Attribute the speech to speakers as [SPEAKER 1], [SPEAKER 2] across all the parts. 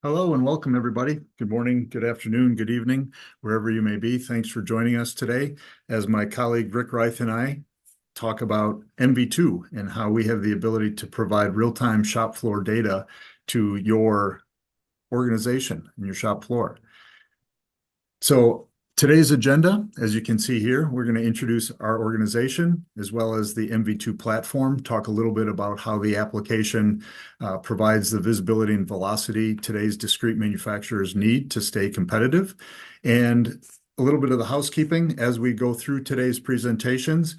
[SPEAKER 1] Hello and welcome, everybody. Good morning, good afternoon, good evening, wherever you may be. Thanks for joining us today as my colleague Rick Reith and I talk about MV2 and how we have the ability to provide real-time shop floor data to your organization and your shop floor. So today's agenda, as you can see here, we're going to introduce our organization as well as the MV2 platform, talk a little bit about how the application provides the visibility and velocity today's discrete manufacturers need to stay competitive, and a little bit of the housekeeping as we go through today's presentations.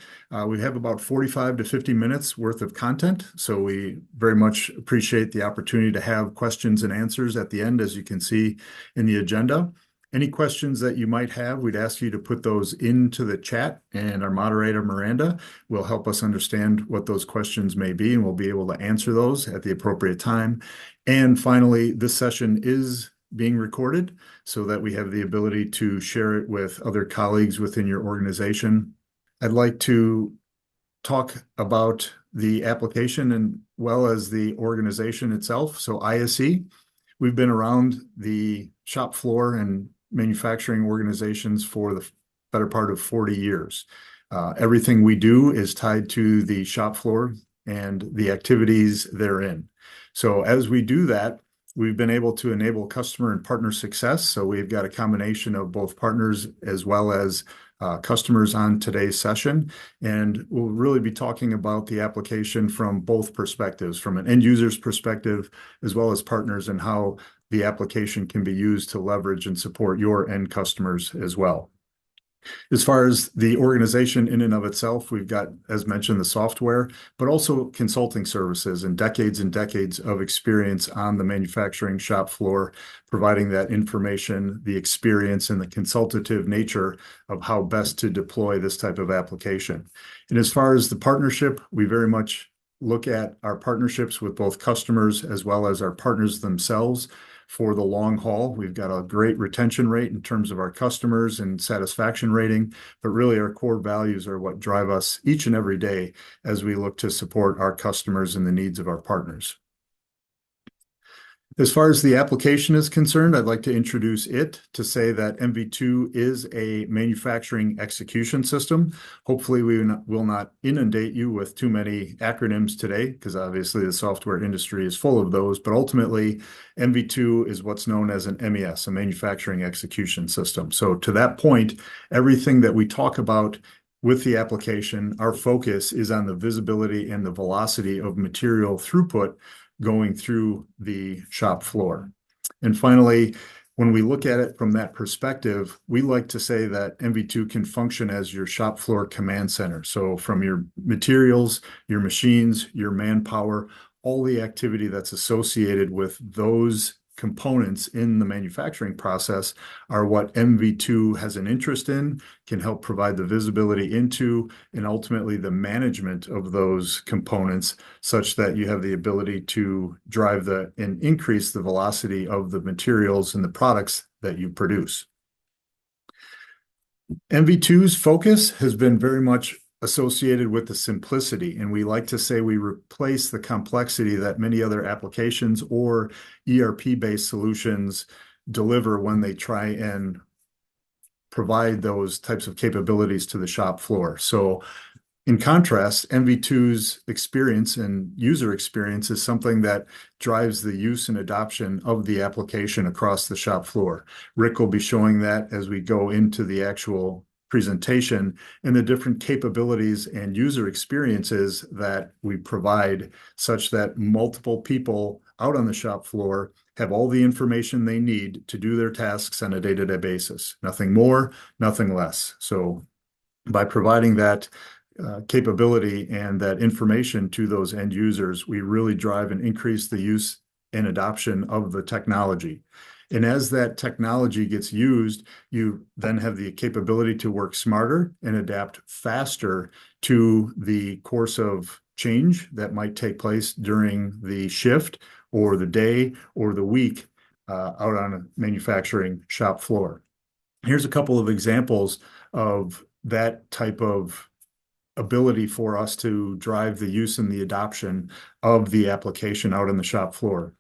[SPEAKER 1] We have about 45 to 50 minutes worth of content, so we very much appreciate the opportunity to have questions and answers at the end, as you can see in the agenda. Any questions that you might have, we'd ask you to put those into the chat, and our moderator, Miranda, will help us understand what those questions may be, and we'll be able to answer those at the appropriate time. And finally, this session is being recorded so that we have the ability to share it with other colleagues within your organization. I'd like to talk about the application and well as the organization itself. So ISE, we've been around the shop floor and manufacturing organizations for the better part of 40 years. Everything we do is tied to the shop floor and the activities therein. So as we do that, we've been able to enable customer and partner success. So we've got a combination of both partners as well as customers on today's session. And we'll really be talking about the application from both perspectives, from an end user's perspective, as well as partners, and how the application can be used to leverage and support your end customers as well. As far as the organization in and of itself, we've got, as mentioned, the software, but also consulting services and decades of experience on the manufacturing shop floor, providing that information, the experience, and the consultative nature of how best to deploy this type of application. And as far as the partnership, we very much look at our partnerships with both customers as well as our partners themselves for the long haul. We've got a great retention rate in terms of our customers and satisfaction rating, but really our core values are what drive us each and every day as we look to support our customers and the needs of our partners. As far as the application is concerned, I'd like to introduce it to say that MV2 is a manufacturing execution system. Hopefully, we will not inundate you with too many acronyms today, because obviously the software industry is full of those. But ultimately, MV2 is what's known as an MES, a manufacturing execution system. So to that point, everything that we talk about with the application, our focus is on the visibility and the velocity of material throughput going through the shop floor. And finally, when we look at it from that perspective, we like to say that MV2 can function as your shop floor command center. So from your materials, your machines, your manpower, all the activity that's associated with those components in the manufacturing process are what MV2 has an interest in, can help provide the visibility into, and ultimately the management of those components such that you have the ability to drive and increase the velocity of the materials and the products that you produce. MV2's focus has been very much associated with the simplicity, and we like to say we replace the complexity that many other applications or ERP-based solutions deliver when they try and provide those types of capabilities to the shop floor. So in contrast, MV2's experience and user experience is something that drives the use and adoption of the application across the shop floor. Rick will be showing that as we go into the actual presentation and the different capabilities and user experiences that we provide, such that multiple people out on the shop floor have all the information they need to do their tasks on a day-to-day basis. Nothing more, nothing less. So by providing that capability and that information to those end users, we really drive and increase the use and adoption of the technology. And as that technology gets used, you then have the capability to work smarter and adapt faster to the course of change that might take place during the shift or the day or the week out on a manufacturing shop floor. Here's a couple of examples of that type of ability for us to drive the use and the adoption of the application out on the shop floor.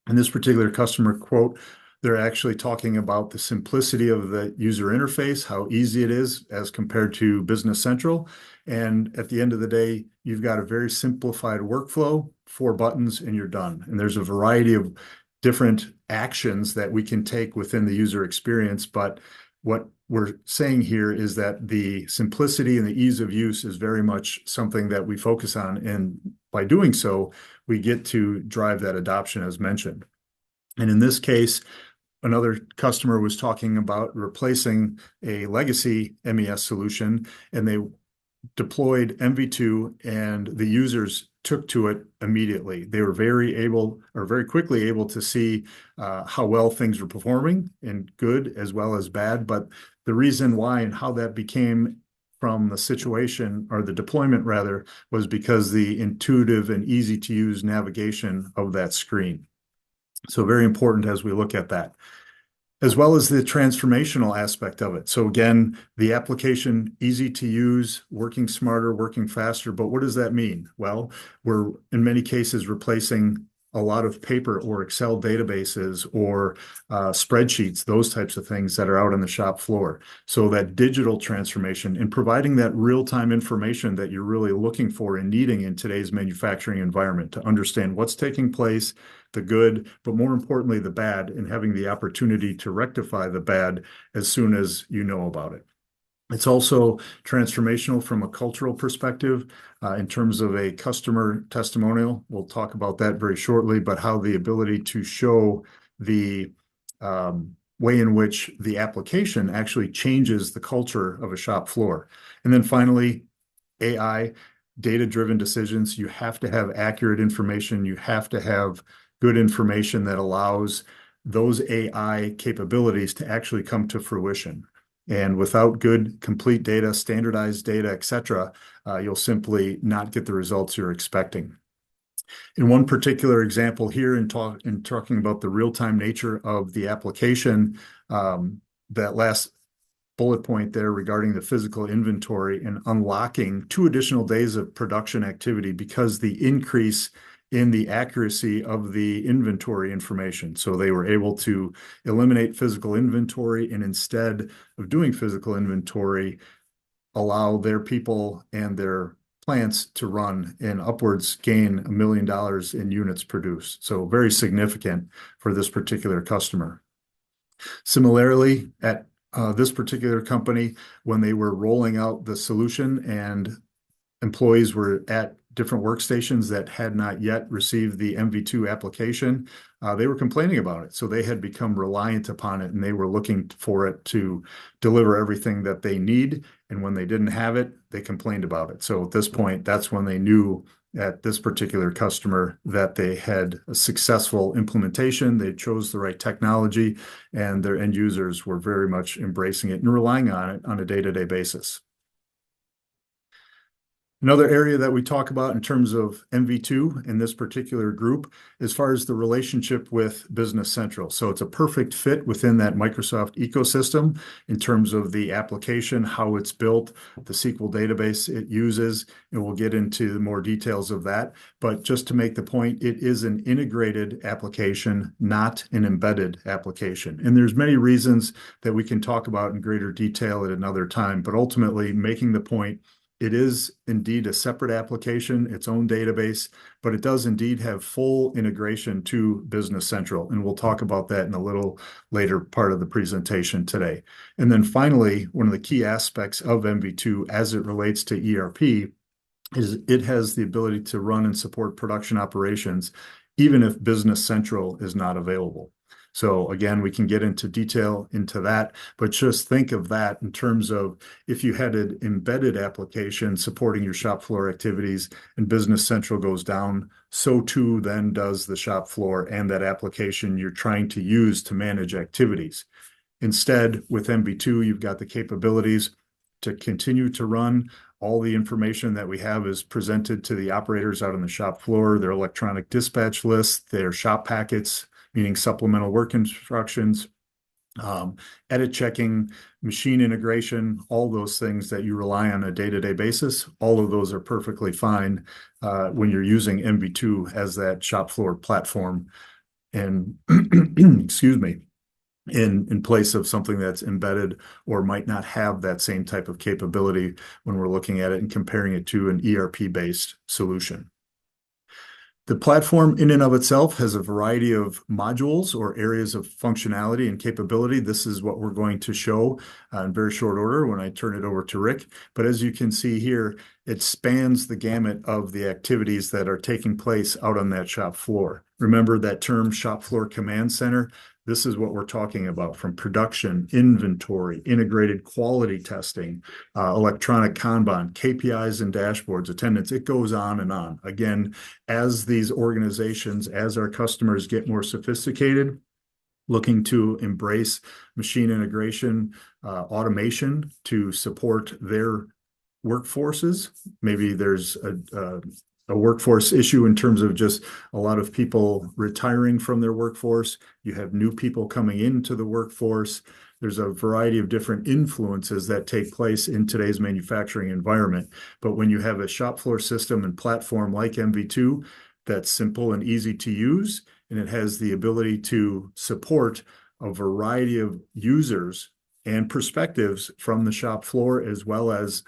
[SPEAKER 1] In this particular customer quote, they're actually talking about the simplicity of the user interface, how easy it is as compared to Business Central. And at the end of the day, you've got a very simplified workflow, 4 buttons, and you're done. And there's a variety of different actions that we can take within the user experience. But what we're saying here is that the simplicity and the ease of use is very much something that we focus on. And by doing so, we get to drive that adoption as mentioned. And in this case, another customer was talking about replacing a legacy MES solution, and they deployed MV2, and the users took to it immediately. They were very quickly able to see how well things were performing, and good as well as bad. But the reason why and how that became from the situation, or the deployment rather, was because the intuitive and easy to use navigation of that screen. So very important as we look at that, as well as the transformational aspect of it. So again, the application, easy to use, working smarter, working faster. But what does that mean? Well, we're in many cases replacing a lot of paper or Excel databases or spreadsheets, those types of things that are out on the shop floor. So that digital transformation and providing that real-time information that you're really looking for and needing in today's manufacturing environment to understand what's taking place, the good, but more importantly, the bad, and having the opportunity to rectify the bad as soon as you know about it. It's also transformational from a cultural perspective in terms of a customer testimonial. We'll talk about that very shortly, but how the ability to show the way in which the application actually changes the culture of a shop floor. And then finally, AI, data-driven decisions. You have to have accurate information. You have to have good information that allows those AI capabilities to actually come to fruition. And without good, complete data, standardized data, et cetera, you'll simply not get the results you're expecting. In one particular example here, in talking about the real-time nature of the application, that last bullet point there regarding the physical inventory and unlocking 2 additional days of production activity because the increase in the accuracy of the inventory information. So they were able to eliminate physical inventory, and instead of doing physical inventory, allow their people and their plants to run and upwards gain $1 million in units produced. So very significant for this particular customer. Similarly, at this particular company, when they were rolling out the solution and employees were at different workstations that had not yet received the MV2 application, they were complaining about it. So they had become reliant upon it, and they were looking for it to deliver everything that they need. And when they didn't have it, they complained about it. So at this point, that's when they knew at this particular customer that they had a successful implementation. They chose the right technology, and their end users were very much embracing it and relying on it on a day-to-day basis. Another area that we talk about in terms of MV2 in this particular group, as far as the relationship with Business Central. So it's a perfect fit within that Microsoft ecosystem in terms of the application, how it's built, the SQL database it uses, and we'll get into more details of that. But just to make the point, it is an integrated application, not an embedded application. And there's many reasons that we can talk about in greater detail at another time, but ultimately making the point, it is indeed a separate application, its own database, but it does indeed have full integration to Business Central. And we'll talk about that in a little later part of the presentation today. And then finally, one of the key aspects of MV2 as it relates to ERP is it has the ability to run and support production operations, even if Business Central is not available. So again, we can get into detail into that, but just think of that in terms of if you had an embedded application supporting your shop floor activities and Business Central goes down, so too then does the shop floor and that application you're trying to use to manage activities. Instead, with MV2, you've got the capabilities to continue to run. All the information that we have is presented to the operators out on the shop floor, their electronic dispatch lists, their shop packets, meaning supplemental work instructions, edit checking, machine integration, all those things that you rely on a day-to-day basis. All of those are perfectly fine when you're using MV2 as that shop floor platform and excuse me, in place of something that's embedded or might not have that same type of capability when we're looking at it and comparing it to an ERP-based solution. The platform in and of itself has a variety of modules or areas of functionality and capability. This is what we're going to show in very short order when I turn it over to Rick. But as you can see here, it spans the gamut of the activities that are taking place out on that shop floor. Remember that term shop floor command center? This is what we're talking about, from production, inventory, integrated quality testing, electronic Kanban, KPIs and dashboards, attendance. It goes on and on. Again, as these organizations, as our customers get more sophisticated, looking to embrace machine integration, automation to support their workforces. Maybe there's a workforce issue in terms of just a lot of people retiring from their workforce. You have new people coming into the workforce. There's a variety of different influences that take place in today's manufacturing environment. But when you have a shop floor system and platform like MV2 that's simple and easy to use, and it has the ability to support a variety of users and perspectives from the shop floor, as well as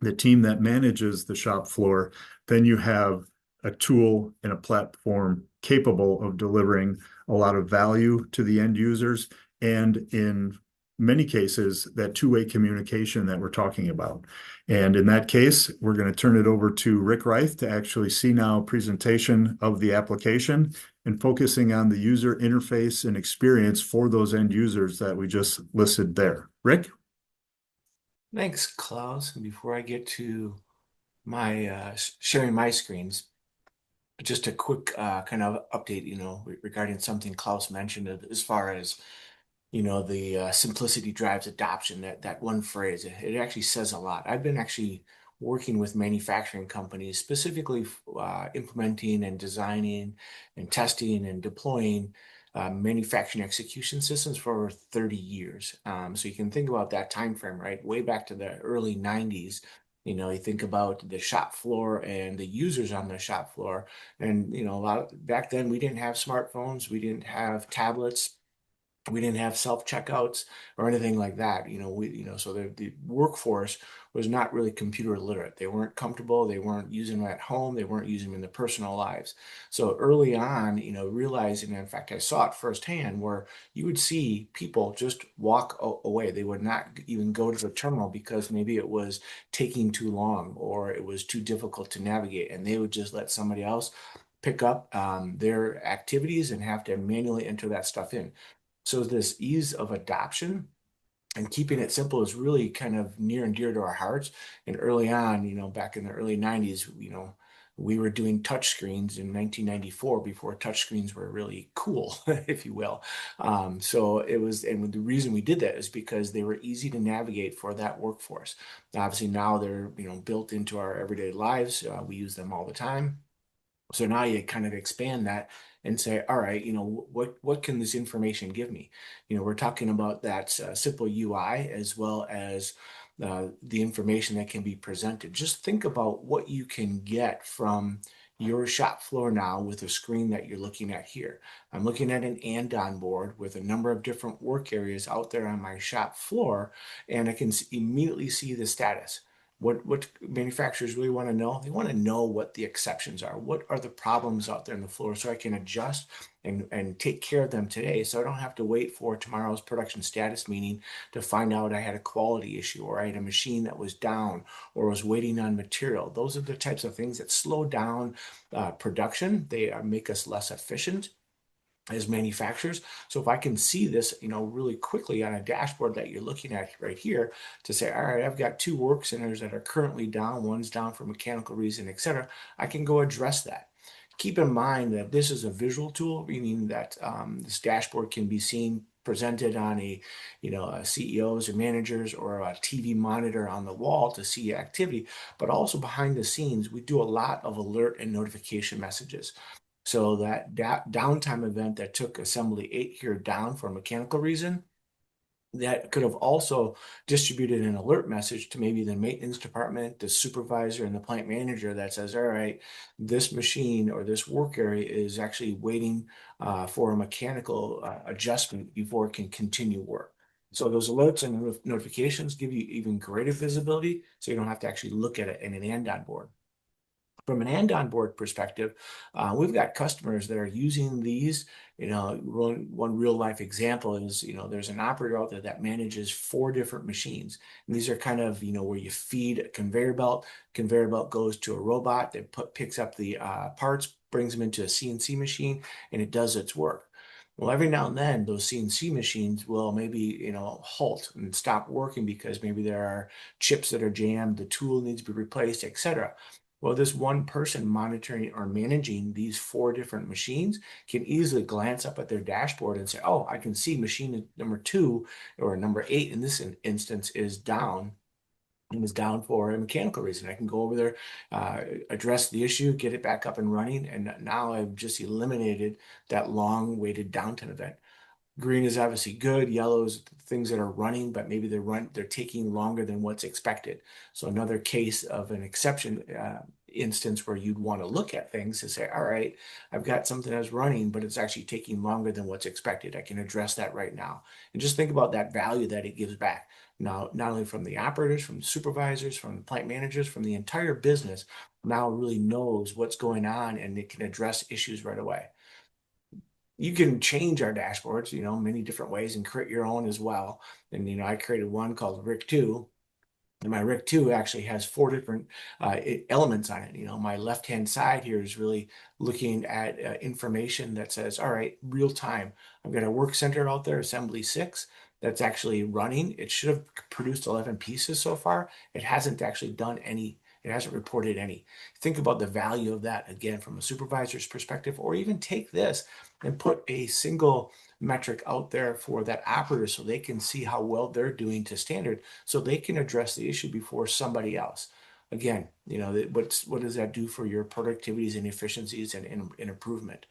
[SPEAKER 1] the team that manages the shop floor, then you have a tool and a platform capable of delivering a lot of value to the end users, and in many cases, that two-way communication that we're talking about. And in that case, we're going to turn it over to Rick Reith to actually see now a presentation of the application and focusing on the user interface and experience for those end users that we just listed there. Rick?
[SPEAKER 2] Thanks, Klaus. And before I get to my sharing my screens, just a quick kind of update, regarding something Klaus mentioned as far as the simplicity drives adoption. That one phrase, it actually says a lot. I've been actually working with manufacturing companies, specifically implementing and designing and testing and deploying manufacturing execution systems for over 30 years. So you can think about that time frame, right? Way back to the early 90s. You think about the shop floor and the users on the shop floor. And, back then we didn't have smartphones, we didn't have tablets, we didn't have self-checkouts or anything like that. So the workforce was not really computer literate. They weren't comfortable. They weren't using them at home. They weren't using them in their personal lives. So early on, realizing, in fact, I saw it firsthand, where you would see people just walk away. They would not even go to the terminal because maybe it was taking too long or it was too difficult to navigate, and they would just let somebody else pick up their activities and have to manually enter that stuff in. So this ease of adoption and keeping it simple is really kind of near and dear to our hearts. And early on, back in the early 90s, we were doing touch screens in 1994 before touch screens were really cool, if you will. So it was, and the reason we did that is because they were easy to navigate for that workforce. Obviously now they're, built into our everyday lives. We use them all the time. So now you kind of expand that and say, all right, what can this information give me? We're talking about that simple UI as well as the information that can be presented. Just think about what you can get from your shop floor now with a screen that you're looking at here. I'm looking at an Andon board with a number of different work areas out there on my shop floor, and I can immediately see the status. What manufacturers really want to know? They want to know what the exceptions are. What are the problems out there on the floor, so I can adjust and take care of them today, so I don't have to wait for tomorrow's production status meeting to find out I had a quality issue, or I had a machine that was down, or was waiting on material. Those are the types of things that slow down production. They make us less efficient as manufacturers. So if I can see this, really quickly on a dashboard that you're looking at right here, to say, all right, I've got two work centers that are currently down, one's down for mechanical reason, etc., I can go address that. Keep in mind that this is a visual tool, meaning that this dashboard can be seen presented on a CEOs or managers or a TV monitor on the wall to see activity, but also behind the scenes, we do a lot of alert and notification messages. So that downtime event that took assembly 8 here down for a mechanical reason, that could have also distributed an alert message to maybe the maintenance department, the supervisor, and the plant manager that says, all right, this machine or this work area is actually waiting for a mechanical adjustment before it can continue work. So those alerts and notifications give you even greater visibility, so you don't have to actually look at it in an and-on board. From an and-on board perspective, we've got customers that are using these. One real life example is, there's an operator out there that manages 4 different machines. And these are kind of, where you feed a conveyor belt. Conveyor belt goes to a robot that picks up the parts, brings them into a CNC machine, and it does its work. Well, every now and then, those CNC machines will maybe, halt and stop working because maybe there are chips that are jammed, the tool needs to be replaced, etc. Well, this one person monitoring or managing these 4 different machines can easily glance up at their dashboard and say, oh, I can see machine number 2 or number 8 in this instance is down and is down for a mechanical reason. I can go over there, address the issue, get it back up and running, and now I've just eliminated that long-waited downtime event. Green is obviously good. Yellow is things that are running, but maybe they're taking longer than what's expected. So another case of an exception instance where you'd want to look at things to say, all right, I've got something that's running, but it's actually taking longer than what's expected. I can address that right now. And just think about that value that it gives back. Now, not only from the operators, from the supervisors, from the plant managers, from the entire business, now really knows what's going on and it can address issues right away. You can change our dashboards, many different ways and create your own as well. And, I created one called Rick 2. And my Rick 2 actually has 4 different elements on it. My left-hand side here is really looking at information that says, all right, real time. I've got a work center out there, assembly 6, that's actually running. It should have produced 11 pieces so far. It hasn't actually done any. It hasn't reported any. Think about the value of that again from a supervisor's perspective, or even take this and put a single metric out there for that operator so they can see how well they're doing to standard so they can address the issue before somebody else. Again, what does that do for your productivities and efficiencies and improvement?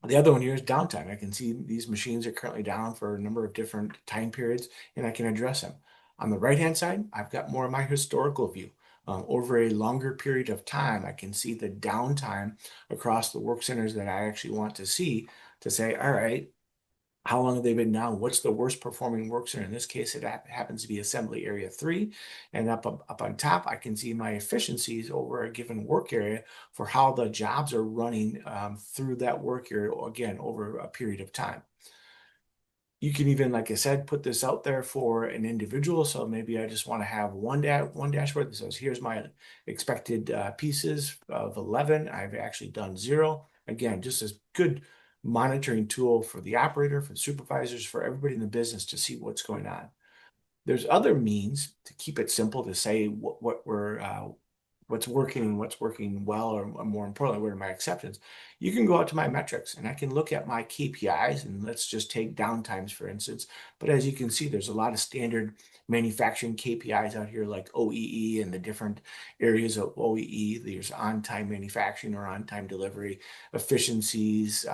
[SPEAKER 2] The other one here is downtime. I can see these machines are currently down for a number of different time periods, and I can address them. On the right-hand side, I've got more of my historical view. Over a longer period of time, I can see the downtime across the work centers that I actually want to see to say, all right, how long have they been down? What's the worst performing work center? In this case, it happens to be assembly area 3. And up on top, I can see my efficiencies over a given work area for how the jobs are running through that work area, again, over a period of time. You can even, like I said, put this out there for an individual. So maybe I just want to have one dashboard that says, here's my expected pieces of 11. I've actually done 0. Again, just as good monitoring tool for the operator, for the supervisors, for everybody in the business to see what's going on. There's other means to keep it simple to say what's working well, or more importantly, what are my exceptions. You can go out to my metrics and I can look at my KPIs, and let's just take downtimes for instance. But as you can see, there's a lot of standard manufacturing KPIs out here like OEE and the different areas of OEE. There's on-time manufacturing or on-time delivery, efficiencies,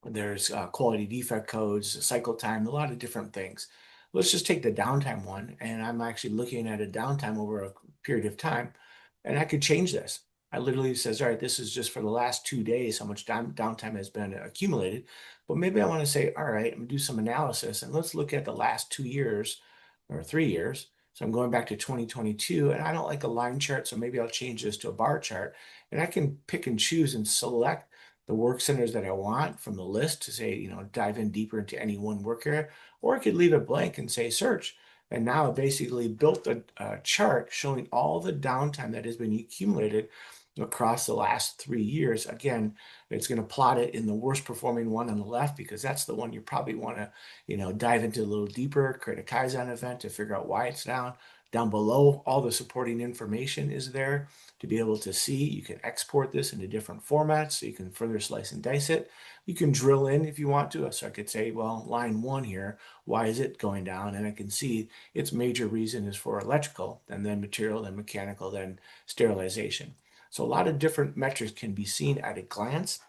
[SPEAKER 2] there's quality defect codes, cycle time, a lot of different things. Let's just take the downtime one, and I'm actually looking at a downtime over a period of time, and I could change this. I literally says, all right, this is just for the last 2 days, how much downtime has been accumulated. But maybe I want to say, all right, I'm gonna do some analysis, and let's look at the last 2 years or 3 years. So I'm going back to 2022, and I don't like a line chart, so maybe I'll change this to a bar chart, and I can pick and choose and select the work centers that I want from the list to say, dive in deeper into any one work area, or I could leave it blank and say search. And now I basically built a chart showing all the downtime that has been accumulated across the last 3 years. Again, it's going to plot it in the worst performing one on the left because that's the one you probably want to, dive into a little deeper, create a Kaizen event to figure out why it's down. Down below, all the supporting information is there to be able to see. You can export this into different formats so you can further slice and dice it. You can drill in if you want to. So I could say, well, line 1 here, why is it going down? And I can see its major reason is for electrical, and then material, then mechanical, then sterilization. So a lot of different metrics can be seen at a glance.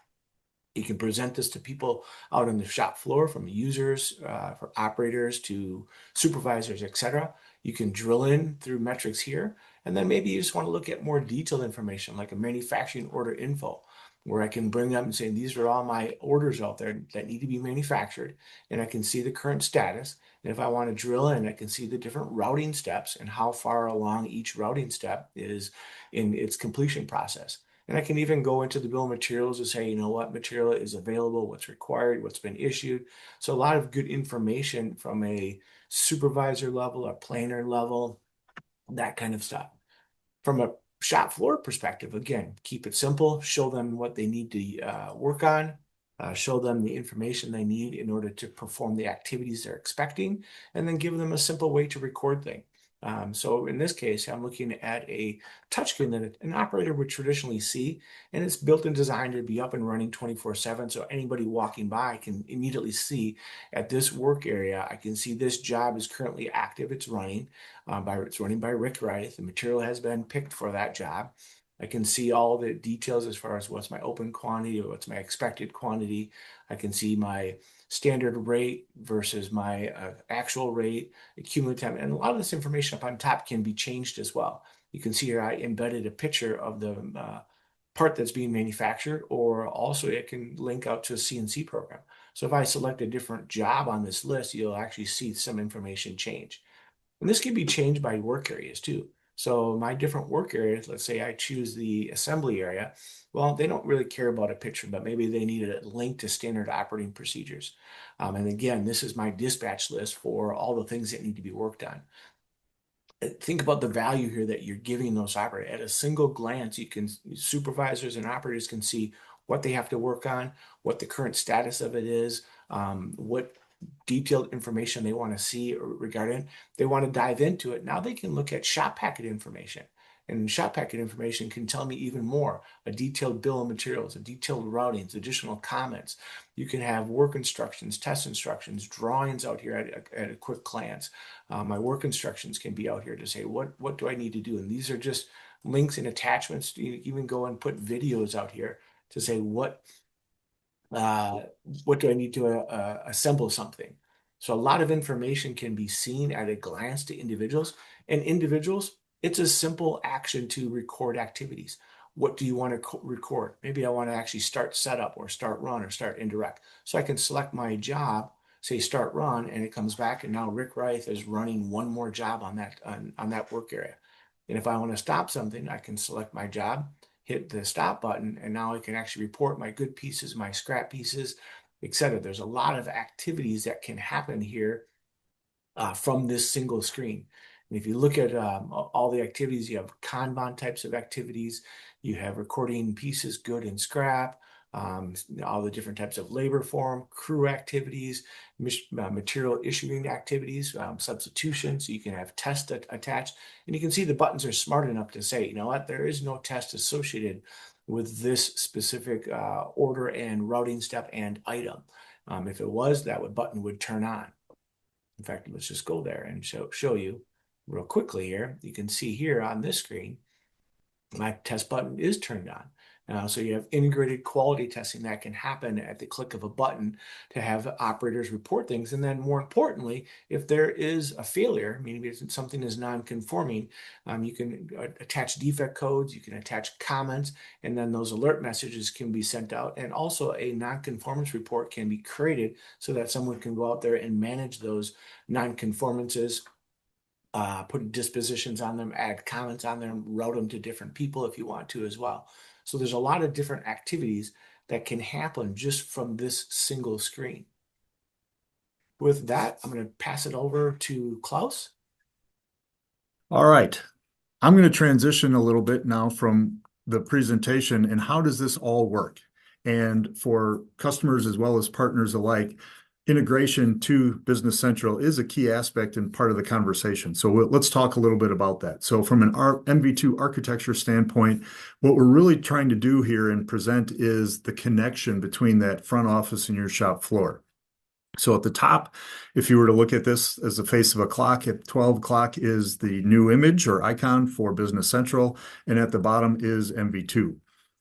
[SPEAKER 2] You can present this to people out on the shop floor, from users, from operators to supervisors, etc. You can drill in through metrics here, and then maybe you just want to look at more detailed information like a manufacturing order info, where I can bring up and say, these are all my orders out there that need to be manufactured, and I can see the current status. And if I want to drill in, I can see the different routing steps and how far along each routing step is in its completion process. And I can even go into the bill of materials and say, you know, what material is available, what's required, what's been issued. So a lot of good information from a supervisor level, a planner level, that kind of stuff. From a shop floor perspective, again, keep it simple, show them what they need to work on, show them the information they need in order to perform the activities they're expecting, and then give them a simple way to record things. So in this case, I'm looking at a touchscreen that an operator would traditionally see, and it's built and designed to be up and running 24/7. So anybody walking by can immediately see at this work area, I can see this job is currently active, it's running. It's running by Rick Wright. The material has been picked for that job. I can see all the details as far as what's my open quantity or what's my expected quantity. I can see my standard rate versus my actual rate, the cumulative, and a lot of this information up on top can be changed as well. You can see here I embedded a picture of the part that's being manufactured, or also it can link out to a CNC program. So if I select a different job on this list, you'll actually see some information change. And this can be changed by work areas too. So my different work areas, let's say I choose the assembly area, well, they don't really care about a picture, but maybe they need a link to standard operating procedures. And again, this is my dispatch list for all the things that need to be worked on. Think about the value here that you're giving those operators. At a single glance, supervisors and operators can see what they have to work on, what the current status of it is, what detailed information they want to see regarding. They want to dive into it. Now they can look at shop packet information. And shop packet information can tell me even more, a detailed bill of materials, a detailed routings, additional comments. You can have work instructions, test instructions, drawings out here at a quick glance. My work instructions can be out here to say, what do I need to do? And these are just links and attachments. You even go and put videos out here to say, what do I need to assemble something? So a lot of information can be seen at a glance to individuals. And individuals, it's a simple action to record activities. What do you want to record? Maybe I want to actually start setup or start run or start indirect. So I can select my job, say start run, and it comes back, and now Rick Reith is running one more job on that work area. And if I want to stop something, I can select my job, hit the stop button, and now I can actually report my good pieces, my scrap pieces, etc. There's a lot of activities that can happen here from this single screen. And if you look at all the activities, you have Kanban types of activities, you have recording pieces, good and scrap, all the different types of labor form, crew activities, material issuing activities, substitution, so you can have test attached. And you can see the buttons are smart enough to say, you know what, there is no test associated with this specific order and routing step and item. If it was, that button would turn on. In fact, let's just go there and show you real quickly here. You can see here on this screen, my test button is turned on. So you have integrated quality testing that can happen at the click of a button to have operators report things. And then more importantly, if there is a failure, meaning if something is non-conforming, you can attach defect codes, you can attach comments, and then those alert messages can be sent out. And also a non-conformance report can be created so that someone can go out there and manage those non-conformances, put dispositions on them, add comments on them, route them to different people if you want to as well. So there's a lot of different activities that can happen just from this single screen. With that, I'm going to pass it over to Klaus.
[SPEAKER 1] All right. I'm going to transition a little bit now from the presentation and how does this all work? And for customers as well as partners alike, integration to Business Central is a key aspect and part of the conversation. So let's talk a little bit about that. So from an MV2 architecture standpoint, what we're really trying to do here and present is the connection between that front office and your shop floor. So at the top, if you were to look at this as the face of a clock, at 12 o'clock is the new image or icon for Business Central, and at the bottom is MV2.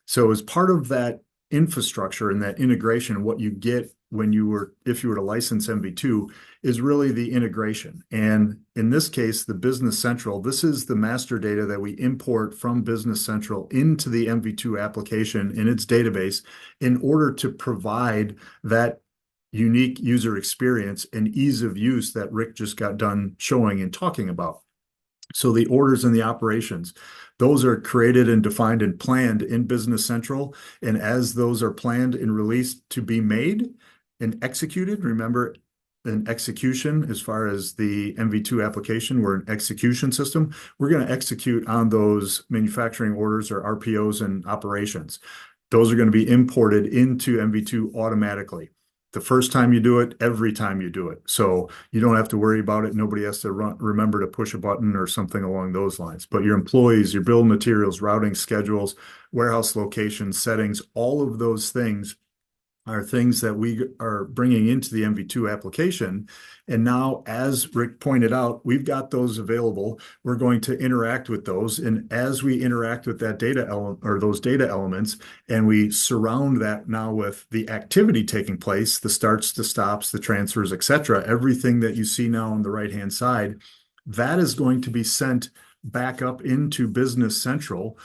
[SPEAKER 1] So as part of that infrastructure and that integration, what you get if you were to license MV2 is really the integration. And in this case, the Business Central, this is the master data that we import from Business Central into the MV2 application in its database in order to provide that unique user experience and ease of use that Rick just got done showing and talking about. So the orders and the operations, those are created and defined and planned in Business Central. And as those are planned and released to be made and executed, remember, an execution as far as the MV2 application, we're an execution system. We're going to execute on those manufacturing orders or RPOs and operations. Those are going to be imported into MV2 automatically. The first time you do it, every time you do it. So you don't have to worry about it. Nobody has to remember to push a button or something along those lines. But your employees, your bill of materials, routing schedules, warehouse locations, settings, all of those things are things that we are bringing into the MV2 application. And now, as Rick pointed out, we've got those available. We're going to interact with those. And as we interact with that data element or those data elements, and we surround that now with the activity taking place, the starts, the stops, the transfers, etc., everything that you see now on the right-hand side, that is going to be sent back up into Business Central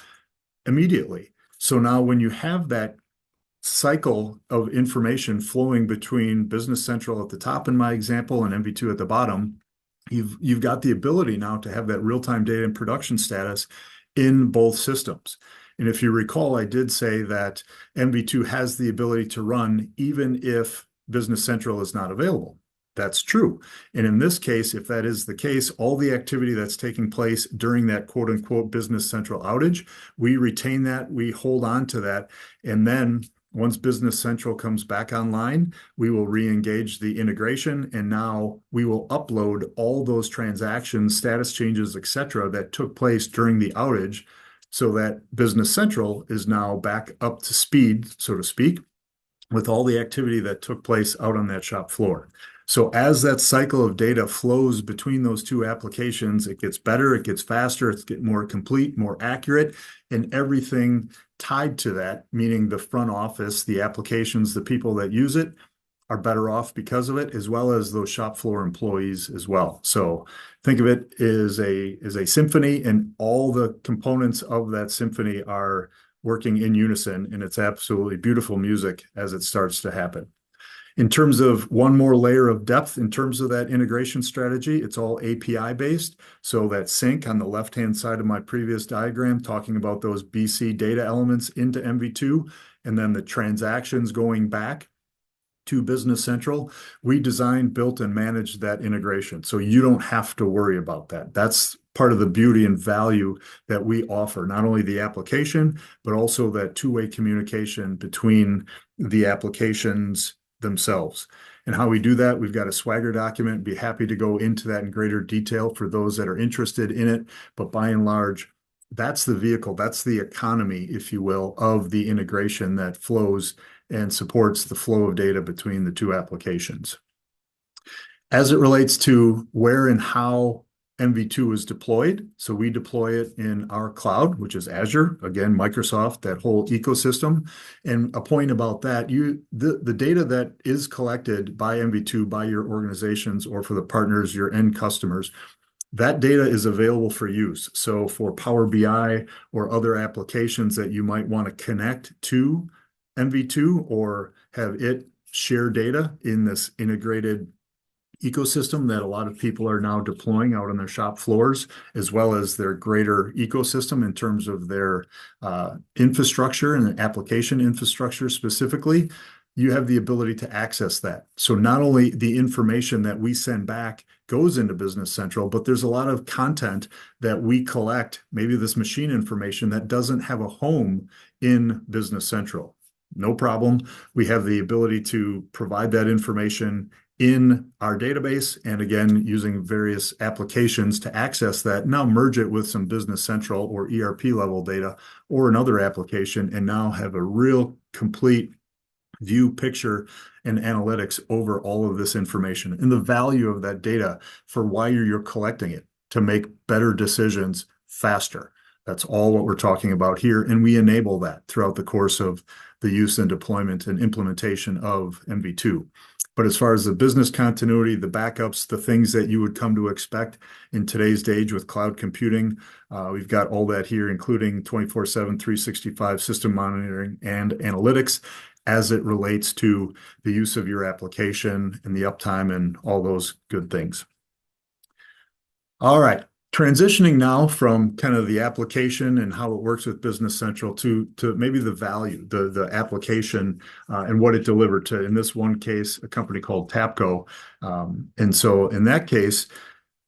[SPEAKER 1] immediately. So now when you have that cycle of information flowing between Business Central at the top in my example and MV2 at the bottom, you've got the ability now to have that real-time data and production status in both systems. And if you recall, I did say that MV2 has the ability to run even if Business Central is not available. That's true. And in this case, if that is the case, all the activity that's taking place during that quote unquote Business Central outage, we retain that, we hold on to that, and then once Business Central comes back online, we will re-engage the integration, and now we will upload all those transactions, status changes, etc., that took place during the outage so that Business Central is now back up to speed, so to speak, with all the activity that took place out on that shop floor. So as that cycle of data flows between those two applications, it gets better, it gets faster, it's get more complete, more accurate, and everything tied to that, meaning the front office, the applications, the people that use it are better off because of it, as well as those shop floor employees as well. So think of it as a symphony, and all the components of that symphony are working in unison, and it's absolutely beautiful music as it starts to happen. In terms of one more layer of depth, in terms of that integration strategy, it's all API based. So that sync on the left-hand side of my previous diagram, talking about those BC data elements into MV2, and then the transactions going back to Business Central, we designed, built, and managed that integration. So you don't have to worry about that. That's part of the beauty and value that we offer, not only the application, but also that two-way communication between the applications themselves. And how we do that, we've got a Swagger document. Be happy to go into that in greater detail for those that are interested in it. But by and large, that's the vehicle, that's the economy, if you will, of the integration that flows and supports the flow of data between the two applications. As it relates to where and how MV2 is deployed, so we deploy it in our cloud, which is Azure, again, Microsoft, that whole ecosystem. And a point about that, the data that is collected by MV2 by your organizations or for the partners, your end customers, that data is available for use. So for Power BI or other applications that you might want to connect to MV2 or have it share data in this integrated ecosystem that a lot of people are now deploying out on their shop floors, as well as their greater ecosystem in terms of their infrastructure and application infrastructure specifically, you have the ability to access that. So not only the information that we send back goes into Business Central, but there's a lot of content that we collect, maybe this machine information that doesn't have a home in Business Central. No problem. We have the ability to provide that information in our database, and again, using various applications to access that, now merge it with some Business Central or ERP level data or another application, and now have a real complete view, picture, and analytics over all of this information and the value of that data for why you're collecting it to make better decisions faster. That's all what we're talking about here. And we enable that throughout the course of the use and deployment and implementation of MV2. But as far as the business continuity, the backups, the things that you would come to expect in today's age with cloud computing, we've got all that here, including 24/7, 365 system monitoring and analytics as it relates to the use of your application and the uptime and all those good things. All right. Transitioning now from kind of the application and how it works with Business Central to maybe the value, the application, and what it delivered to, in this one case, a company called Tapco. And so in that case,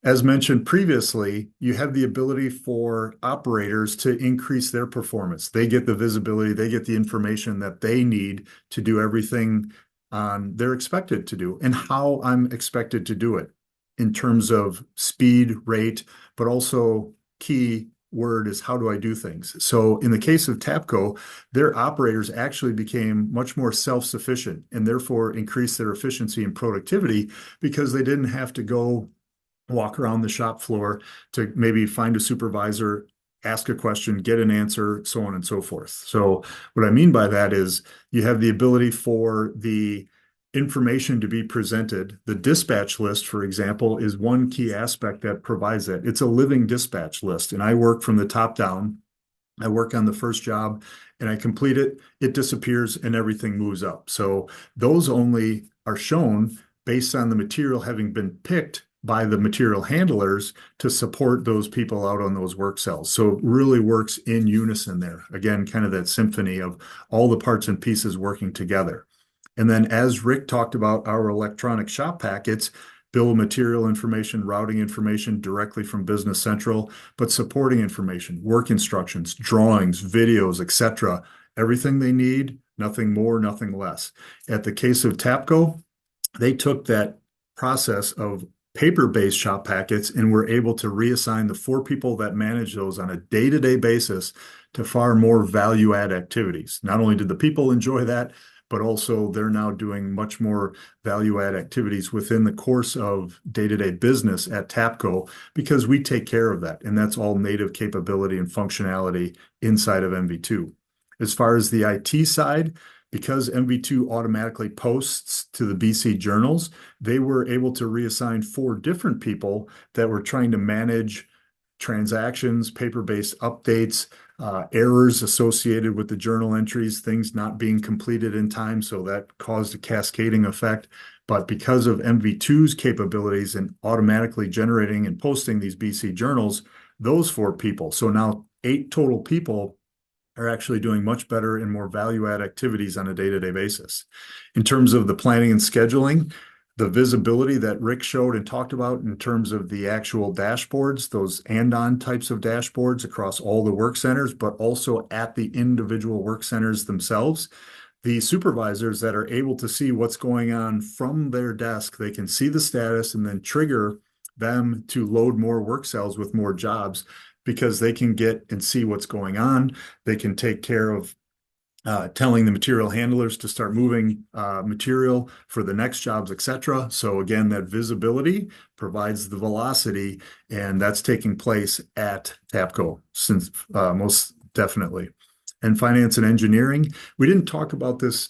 [SPEAKER 1] as mentioned previously, you have the ability for operators to increase their performance. They get the visibility, they get the information that they need to do everything they're expected to do and how I'm expected to do it in terms of speed, rate, but also key word is how do I do things? So in the case of Tapco, their operators actually became much more self-sufficient and therefore increased their efficiency and productivity because they didn't have to go walk around the shop floor to maybe find a supervisor, ask a question, get an answer, so on and so forth. So what I mean by that is you have the ability for the information to be presented. The dispatch list, for example, is one key aspect that provides that. It's a living dispatch list, and I work from the top down. I work on the first job and I complete it, it disappears and everything moves up. So those only are shown based on the material having been picked by the material handlers to support those people out on those work cells. So it really works in unison there. Again, kind of that symphony of all the parts and pieces working together. And then as Rick talked about our electronic shop packets, bill of material information, routing information directly from Business Central, but supporting information, work instructions, drawings, videos, etc. Everything they need, nothing more, nothing less. At the case of Tapco, they took that process of paper-based shop packets and were able to reassign the 4 people that manage those on a day-to-day basis to far more value-add activities. Not only did the people enjoy that, but also they're now doing much more value-add activities within the course of day-to-day business at Tapco because we take care of that. And that's all native capability and functionality inside of MV2. As far as the IT side, because MV2 automatically posts to the BC journals, they were able to reassign 4 different people that were trying to manage transactions, paper-based updates, errors associated with the journal entries, things not being completed in time. So that caused a cascading effect. But because of MV2's capabilities in automatically generating and posting these BC journals, those 4 people, so now 8 total people, are actually doing much better and more value-add activities on a day-to-day basis. In terms of the planning and scheduling, the visibility that Rick showed and talked about in terms of the actual dashboards, those and-on types of dashboards across all the work centers, but also at the individual work centers themselves, the supervisors that are able to see what's going on from their desk, they can see the status and then trigger them to load more work cells with more jobs because they can get and see what's going on. They can take care of telling the material handlers to start moving material for the next jobs, etc. So again, that visibility provides the velocity, and that's taking place at Tapco since most definitely. And finance and engineering, we didn't talk about this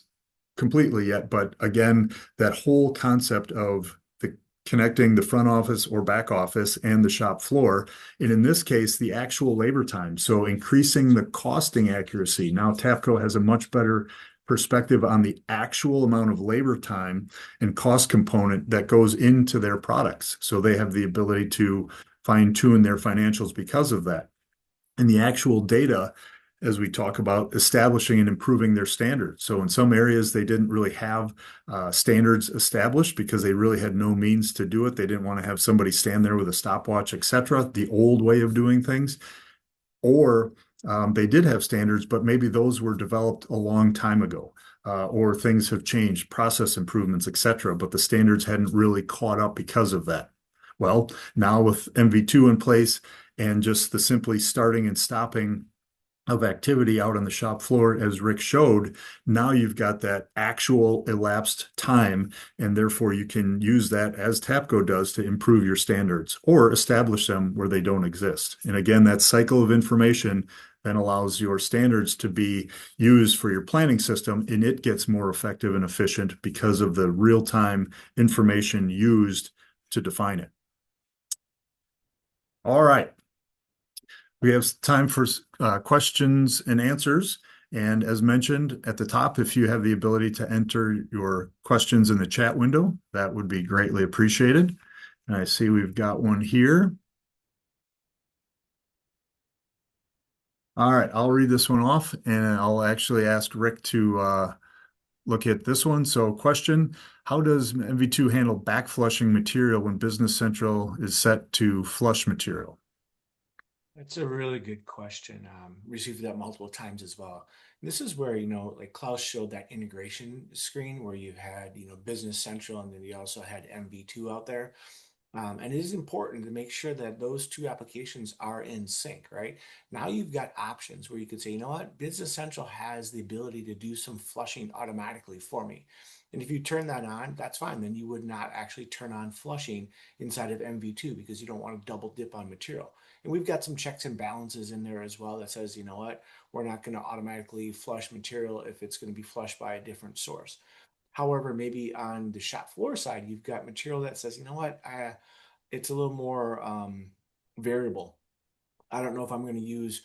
[SPEAKER 1] completely yet, but again, that whole concept of connecting the front office or back office and the shop floor. And in this case, the actual labor time. So increasing the costing accuracy. Now Tapco has a much better perspective on the actual amount of labor time and cost component that goes into their products. So they have the ability to fine tune their financials because of that. And the actual data, as we talk about establishing and improving their standards. So in some areas, they didn't really have standards established because they really had no means to do it. They didn't want to have somebody stand there with a stopwatch, etc., the old way of doing things. Or they did have standards, but maybe those were developed a long time ago, or things have changed, process improvements, etc., but the standards hadn't really caught up because of that. Well, now with MV2 in place and just the simply starting and stopping of activity out on the shop floor, as Rick showed. Now you've got that actual elapsed time, and therefore you can use that as TAPCO does to improve your standards or establish them where they don't exist. And again, that cycle of information then allows your standards to be used for your planning system, and it gets more effective and efficient because of the real-time information used to define it. All right. We have time for questions and answers. And as mentioned at the top, if you have the ability to enter your questions in the chat window, that would be greatly appreciated. And I see we've got one here. All right, I'll read this one off, and I'll actually ask Rick to look at this one. So question, how does MV2 handle back flushing material when Business Central is set to flush material?
[SPEAKER 2] That's a really good question. Received that multiple times as well. And this is where, like Klaus showed that integration screen where you had, Business Central, and then you also had MV2 out there. And it is important to make sure that those two applications are in sync, right? Now you've got options where you could say, you know what, Business Central has the ability to do some flushing automatically for me. And if you turn that on, that's fine. Then you would not actually turn on flushing inside of MV2 because you don't want to double dip on material. And we've got some checks and balances in there as well that says, you know what, we're not going to automatically flush material if it's going to be flushed by a different source. However, maybe on the shop floor side, you've got material that says, you know what, it's a little more variable. I don't know if I'm going to use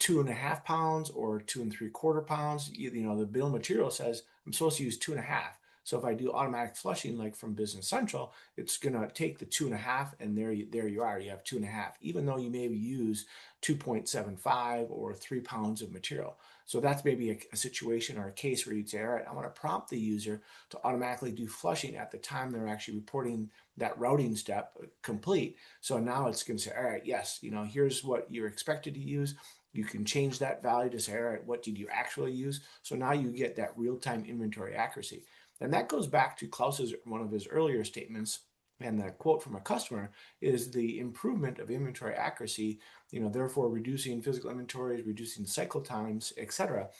[SPEAKER 2] 2.5 pounds or 2 3/4 pounds. The bill of material says I'm supposed to use 2.5. So if I do automatic flushing, like from Business Central, it's gonna take the 2.5, and there you are. You have 2.5, even though you maybe use 2.75 or 3 pounds of material. So that's maybe a situation or a case where you'd say, all right, I want to prompt the user to automatically do flushing at the time they're actually reporting that routing step complete. So now it's going to say, all right, yes, here's what you're expected to use. You can change that value to say, all right, what did you actually use? So now you get that real-time inventory accuracy. And that goes back to Klaus's, one of his earlier statements, and the quote from a customer is the improvement of inventory accuracy, therefore reducing physical inventories, reducing cycle times, etc.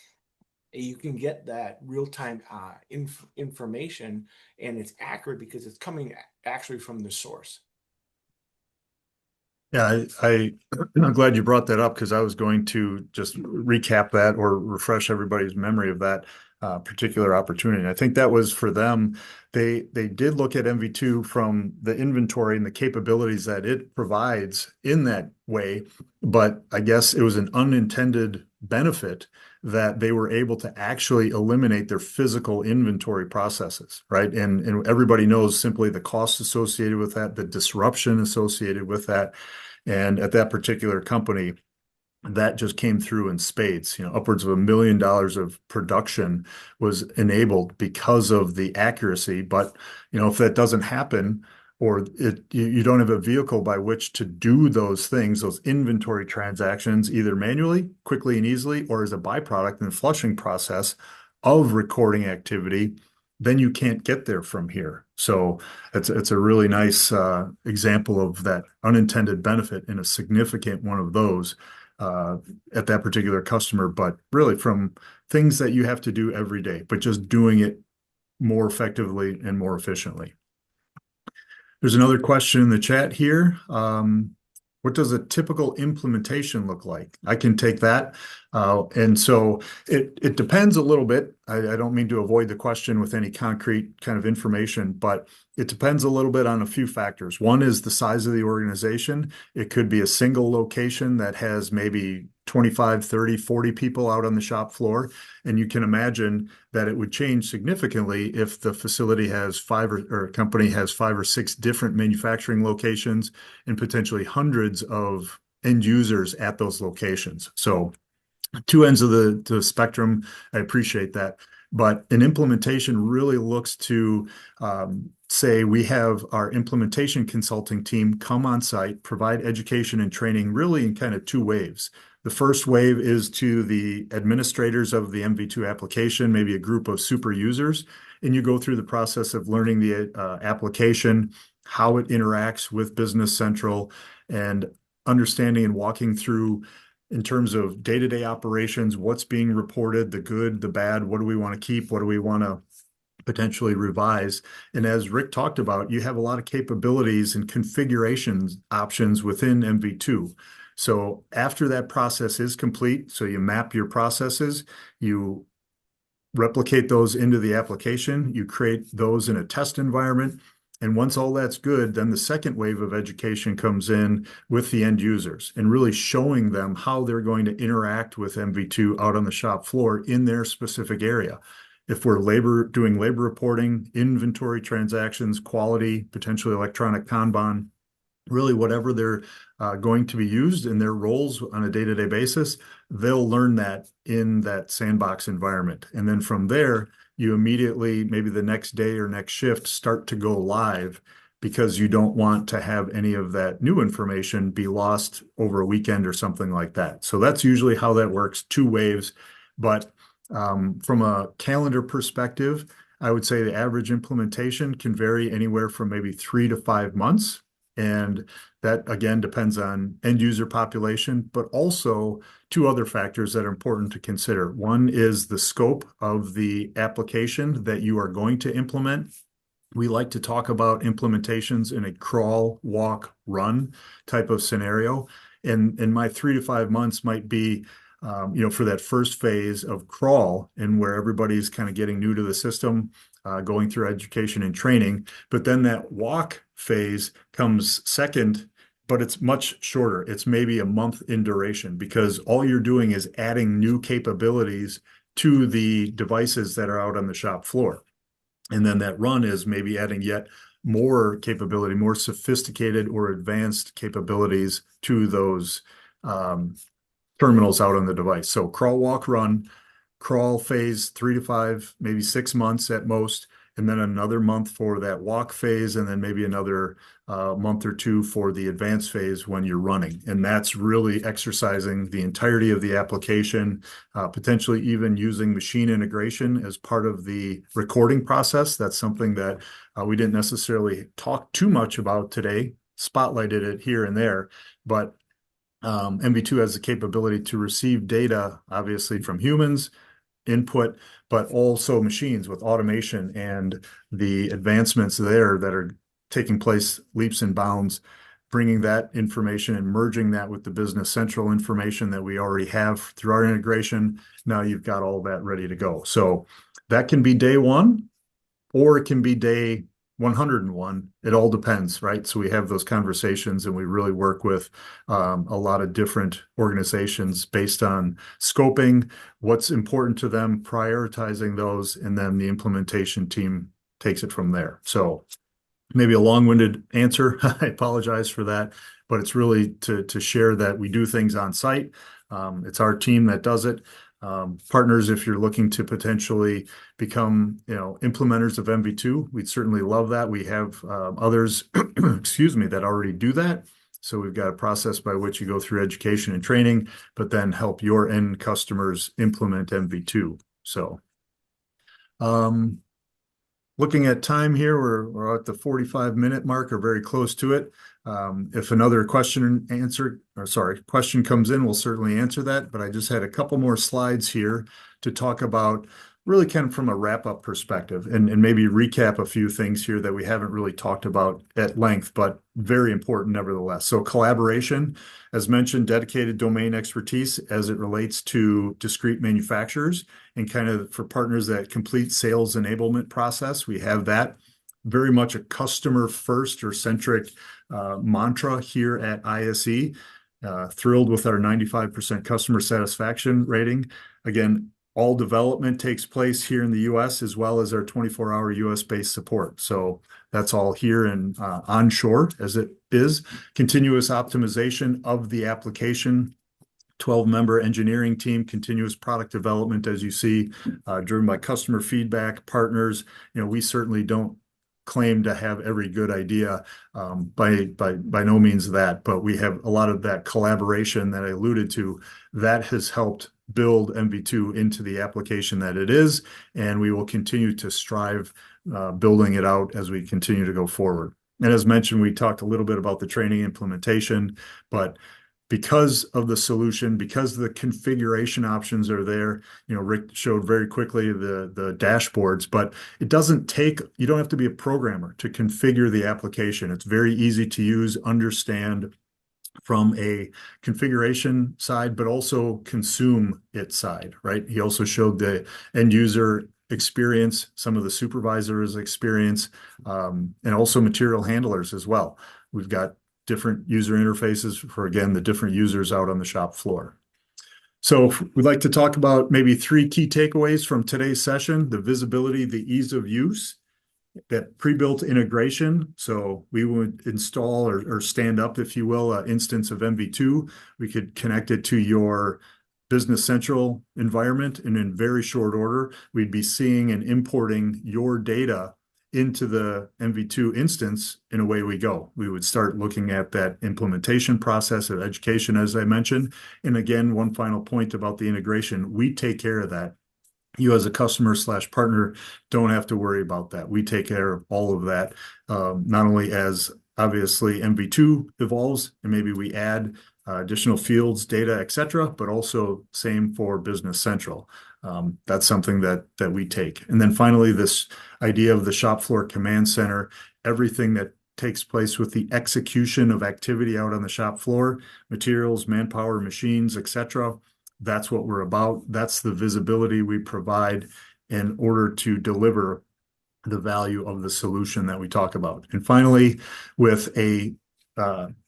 [SPEAKER 2] You can get that real-time information, and it's accurate because it's coming actually from the source.
[SPEAKER 1] Yeah, I'm glad you brought that up because I was going to just recap that or refresh everybody's memory of that particular opportunity. And I think that was for them. They did look at MV2 from the inventory and the capabilities that it provides in that way, but I guess it was an unintended benefit that they were able to actually eliminate their physical inventory processes, right? And everybody knows simply the cost associated with that, the disruption associated with that. And at that particular company, that just came through in spades. Upwards of $1 million of production was enabled because of the accuracy. But if that doesn't happen, or you don't have a vehicle by which to do those things, those inventory transactions, either manually, quickly and easily, or as a byproduct in the flushing process of recording activity, then you can't get there from here. So it's a really nice example of that unintended benefit and a significant one of those at that particular customer, but really from things that you have to do every day, but just doing it more effectively and more efficiently. There's another question in the chat here. What does a typical implementation look like? I can take that. And so it depends a little bit. I don't mean to avoid the question with any concrete kind of information, but it depends a little bit on a few factors. One is the size of the organization. It could be a single location that has maybe 25, 30, 40 people out on the shop floor. And you can imagine that it would change significantly if the facility has or a company has 5 or 6 different manufacturing locations and potentially hundreds of end users at those locations. So two ends of the spectrum. I appreciate that. But an implementation really looks to say we have our implementation consulting team come on site, provide education and training really in kind of 2 waves. The first wave is to the administrators of the MV2 application, maybe a group of super users, and you go through the process of learning the application, how it interacts with Business Central, and understanding and walking through in terms of day-to-day operations, what's being reported, the good, the bad, what do we want to keep, what do we want to potentially revise. And as Rick talked about, you have a lot of capabilities and configurations options within MV2. So after that process is complete, so you map your processes, you replicate those into the application, you create those in a test environment. And once all that's good, then the second wave of education comes in with the end users and really showing them how they're going to interact with MV2 out on the shop floor in their specific area. If we're doing labor reporting, inventory transactions, quality, potentially electronic Kanban, really whatever they're going to be used in their roles on a day-to-day basis, they'll learn that in that sandbox environment. And then from there, you immediately, maybe the next day or next shift, start to go live because you don't want to have any of that new information be lost over a weekend or something like that. So that's usually how that works, two waves. But from a calendar perspective, I would say the average implementation can vary anywhere from maybe 3 to 5 months. And that again depends on end user population, but also two other factors that are important to consider. One is the scope of the application that you are going to implement. We like to talk about implementations in a crawl, walk, run type of scenario. And my 3 to 5 months might be for that first phase of crawl and where everybody's kind of getting new to the system, going through education and training. But then that walk phase comes second, but it's much shorter. It's maybe a month in duration because all you're doing is adding new capabilities to the devices that are out on the shop floor. And then that run is maybe adding yet more capability, more sophisticated or advanced capabilities to those terminals out on the device. So crawl, walk, run, crawl phase 3 to 5, maybe 6 months at most, and then another month for that walk phase, and then maybe another month or two for the advanced phase when you're running. And that's really exercising the entirety of the application, potentially even using machine integration as part of the recording process. That's something that we didn't necessarily talk too much about today, spotlighted it here and there, but MV2 has the capability to receive data, obviously from humans, input, but also machines with automation and the advancements there that are taking place leaps and bounds, bringing that information and merging that with the Business Central information that we already have through our integration. Now you've got all that ready to go. So that can be day one, or it can be day 101. It all depends, right? So we have those conversations and we really work with a lot of different organizations based on scoping, what's important to them, prioritizing those, and then the implementation team takes it from there. So maybe a long-winded answer. I apologize for that, but it's really to share that we do things on site. It's our team that does it. Partners, if you're looking to potentially become, implementers of MV2, we'd certainly love that. We have others, excuse me, that already do that. So we've got a process by which you go through education and training, but then help your end customers implement MV2. So, looking at time here, we're at the 45-minute mark or very close to it. If another question comes in, we'll certainly answer that. But I just had a couple more slides here to talk about really kind of from a wrap-up perspective and maybe recap a few things here that we haven't really talked about at length, but very important nevertheless. So collaboration, as mentioned, dedicated domain expertise as it relates to discrete manufacturers and kind of for partners that complete sales enablement process. We have that very much a customer first or centric mantra here at ISE. Thrilled with our 95% customer satisfaction rating. Again, all development takes place here in the US as well as our 24-hour US-based support. So that's all here and onshore as it is. Continuous optimization of the application, 12-member engineering team, continuous product development, as you see, driven by customer feedback, partners. We certainly don't claim to have every good idea, by no means that, but we have a lot of that collaboration that I alluded to that has helped build MV2 into the application that it is, and we will continue to strive building it out as we continue to go forward. And as mentioned, we talked a little bit about the training implementation, but because of the solution, because the configuration options are there. Rick showed very quickly the dashboards, but it doesn't take, you don't have to be a programmer to configure the application. It's very easy to use, understand from a configuration side, but also consume it side, right? He also showed the end user experience, some of the supervisors' experience, and also material handlers as well. We've got different user interfaces for, again, the different users out on the shop floor. So we'd like to talk about maybe 3 key takeaways from today's session: the visibility, the ease of use, that pre-built integration. So we would install or stand up, if you will, an instance of MV2. We could connect it to your Business Central environment, and in very short order, we'd be seeing and importing your data into the MV2 instance, and away we go. We would start looking at that implementation process of education, as I mentioned. And again, one final point about the integration: we take care of that. You as a customer/partner don't have to worry about that. We take care of all of that, not only as obviously MV2 evolves and maybe we add additional fields, data, etc., but also same for Business Central. That's something that we take. And then finally, this idea of the shop floor command center, everything that takes place with the execution of activity out on the shop floor, materials, manpower, machines, etc. That's what we're about. That's the visibility we provide in order to deliver the value of the solution that we talk about. And finally, with a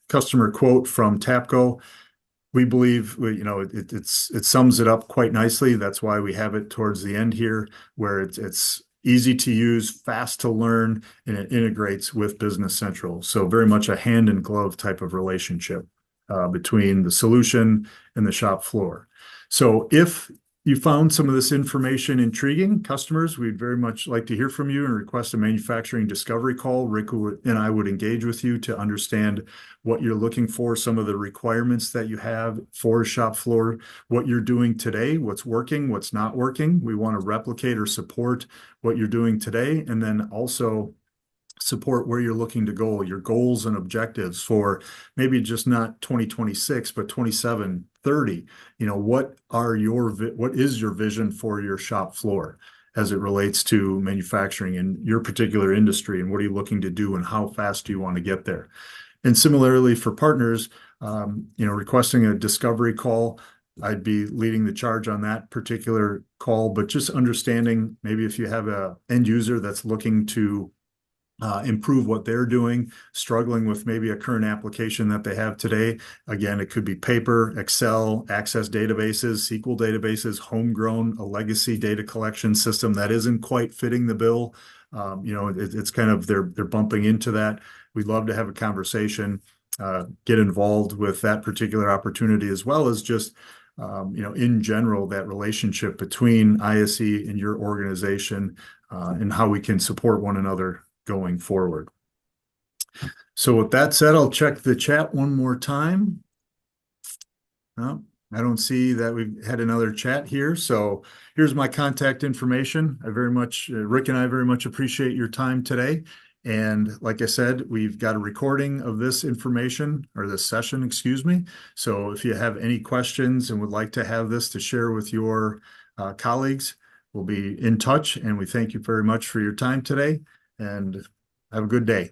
[SPEAKER 1] customer quote from TAPCO, we believe, it sums it up quite nicely. That's why we have it towards the end here, where it's easy to use, fast to learn, and it integrates with Business Central. So very much a hand in glove type of relationship between the solution and the shop floor. So if you found some of this information intriguing, customers, we'd very much like to hear from you and request a manufacturing discovery call. Rick and I would engage with you to understand what you're looking for, some of the requirements that you have for a shop floor, what you're doing today, what's working, what's not working. We want to replicate or support what you're doing today, and then also support where you're looking to go, your goals and objectives for maybe just not 2026, but 27, 30. What is your vision for your shop floor as it relates to manufacturing in your particular industry, and what are you looking to do, and how fast do you want to get there? And similarly for partners, requesting a discovery call, I'd be leading the charge on that particular call, but just understanding maybe if you have a end user that's looking to improve what they're doing, struggling with maybe a current application that they have today. Again, it could be paper, Excel, Access databases, SQL databases, homegrown, a legacy data collection system that isn't quite fitting the bill. It's kind of they're bumping into that. We'd love to have a conversation, get involved with that particular opportunity, as well as just in general, that relationship between ISE and your organization, and how we can support one another going forward. So with that said, I'll check the chat one more time. No, I don't see that we've had another chat here. So here's my contact information. Rick and I very much appreciate your time today. And like I said, we've got a recording of this information, or this session, excuse me. So if you have any questions and would like to have this to share with your colleagues, we'll be in touch. And we thank you very much for your time today, and have a good day.